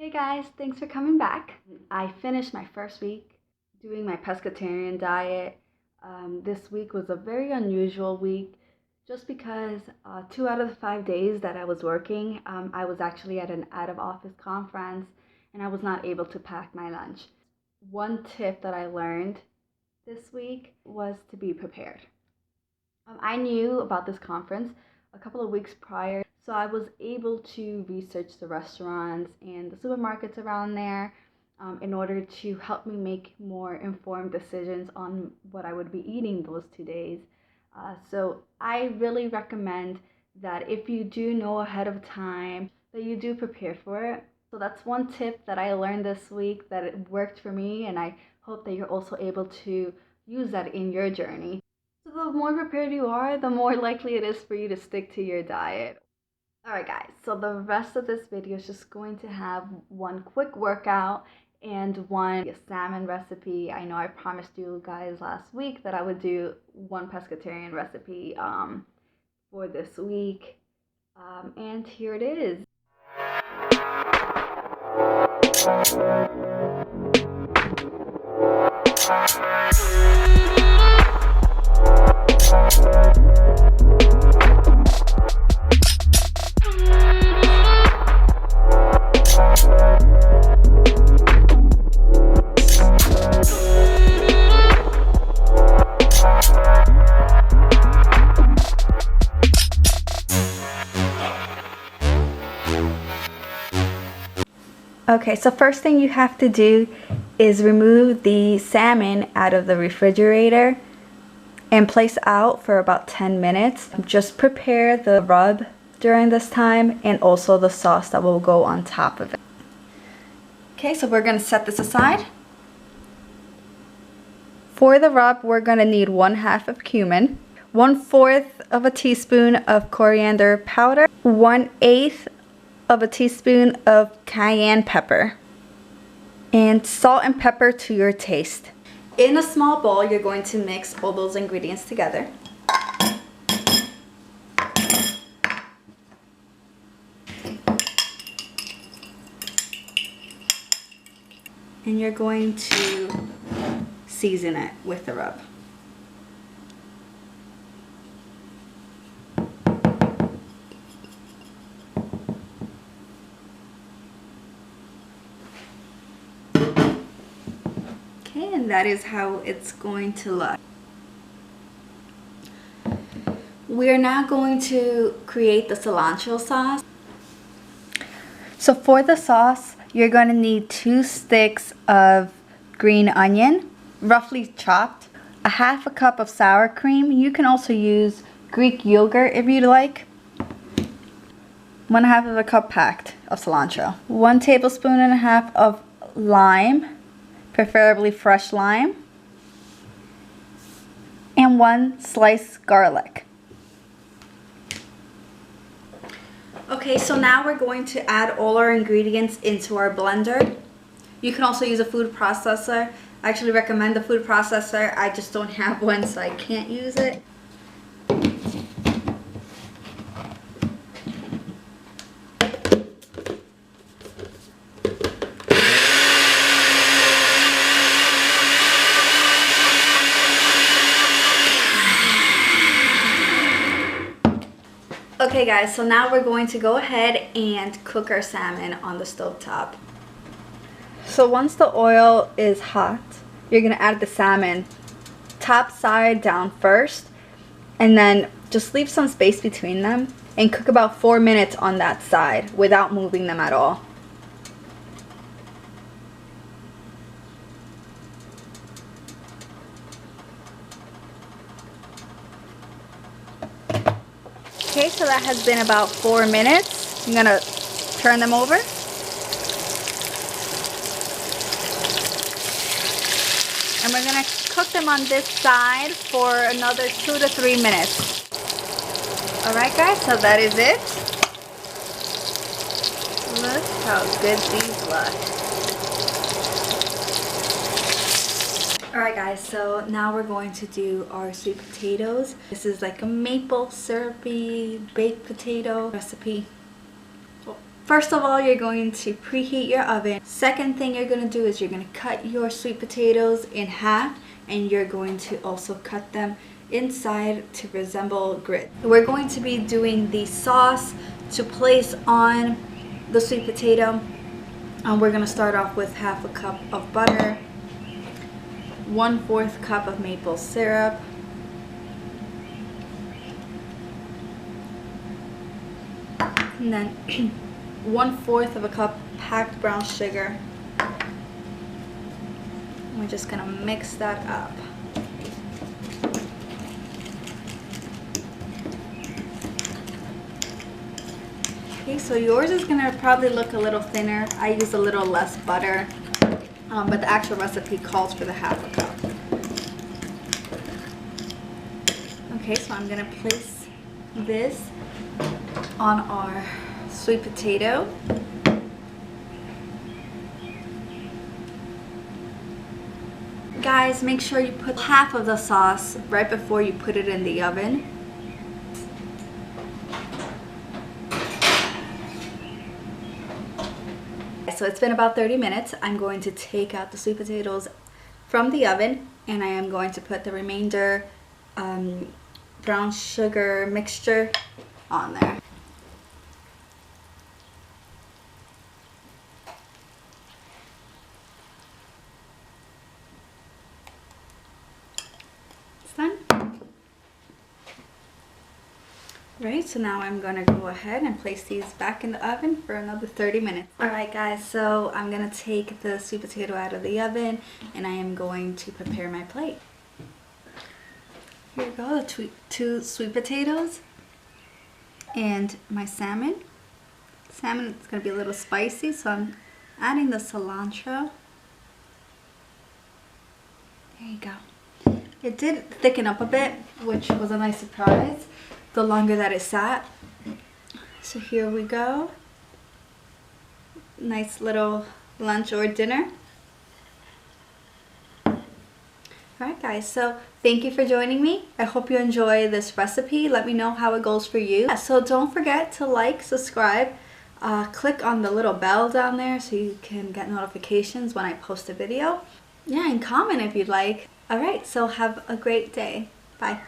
Hey guys, thanks for coming back. I finished my first week doing my pescatarian diet. This week was a very unusual week just because 2 out of the 5 days that I was working, I was actually at an out-of-office conference and I was not able to pack my lunch. One tip that I learned this week was to be prepared. I knew about this conference a couple of weeks prior, so I was able to research the restaurants and the supermarkets around there in order to help me make more informed decisions on what I would be eating those 2 days. So I really recommend that if you do know ahead of time, that you do prepare for it. So that's one tip that I learned this week that it worked for me, and I hope that you're also able to use that in your journey. So the more prepared you are, the more likely it is for you to stick to your diet. Alright guys, so the rest of this video is just going to have one quick workout and one salmon recipe. I know I promised you guys last week that I would do one pescatarian recipe for this week. And here it is. Okay, so first thing you have to do is remove the salmon out of the refrigerator and place out for about 10 minutes. Just prepare the rub during this time and also the sauce that will go on top of it. Okay, so we're going to set this aside. For the rub, we're going to need 1/2 of cumin, 1/4 of a teaspoon of coriander powder, 1/8 of a teaspoon of cayenne pepper, and salt and pepper to your taste. In a small bowl, you're going to mix all those ingredients together. And you're going to season it with the rub. And that is how it's going to look. We're now going to create the cilantro sauce. So for the sauce, you're going to need 2 sticks of green onion, roughly chopped, 1/2 cup of sour cream. You can also use Greek yogurt if you'd like. 1/2 of a cup packed of cilantro. 1 tablespoon and a half of lime, preferably fresh lime, and 1 sliced garlic. Okay, so now we're going to add all our ingredients into our blender. You can also use a food processor. I actually recommend the food processor. I just don't have one, so I can't use it. Okay guys, so now we're going to go ahead and cook our salmon on the stovetop. So once the oil is hot, you're going to add the salmon top side down first, and then just leave some space between them and cook about 4 minutes on that side without moving them at all. Okay, so that has been about 4 minutes. I'm gonna turn them over. And we're gonna cook them on this side for another 2 to 3 minutes. Alright guys, so that is it. Look how good these look. Alright guys, so now we're going to do our sweet potatoes. This is like a maple syrupy baked potato recipe. Oh, First of all, you're going to preheat your oven. Second thing you're going to do is you're going to cut your sweet potatoes in half, and you're going to also cut them inside to resemble grid. We're going to be doing the sauce to place on the sweet potato. We're going to start off with half a cup of butter, 1/4 cup of maple syrup, and then 1/4 of a cup packed brown sugar. We're just gonna mix that up. Okay, so yours is gonna probably look a little thinner. I use a little less butter, but the actual recipe calls for the half a cup. Okay, so I'm gonna place this on our sweet potato. Guys, make sure you put half of the sauce right before you put it in the oven. So it's been about 30 minutes. I'm going to take out the sweet potatoes from the oven, and I am going to put the remainder brown sugar mixture on there. It's done. Right, so now I'm gonna go ahead and place these back in the oven for another 30 minutes. Alright guys, so I'm gonna take the sweet potato out of the oven, and I am going to prepare my plate. Here we go, the two sweet potatoes and my salmon. Salmon is gonna be a little spicy, so I'm adding the cilantro. There you go. It did thicken up a bit, which was a nice surprise the longer that it sat. So here we go. Nice little lunch or dinner. Alright guys, so thank you for joining me. I hope you enjoy this recipe. Let me know how it goes for you. So don't forget to like, subscribe, click on the little bell down there so you can get notifications when I post a video. Yeah, and comment if you'd like. Alright, so have a great day. Bye.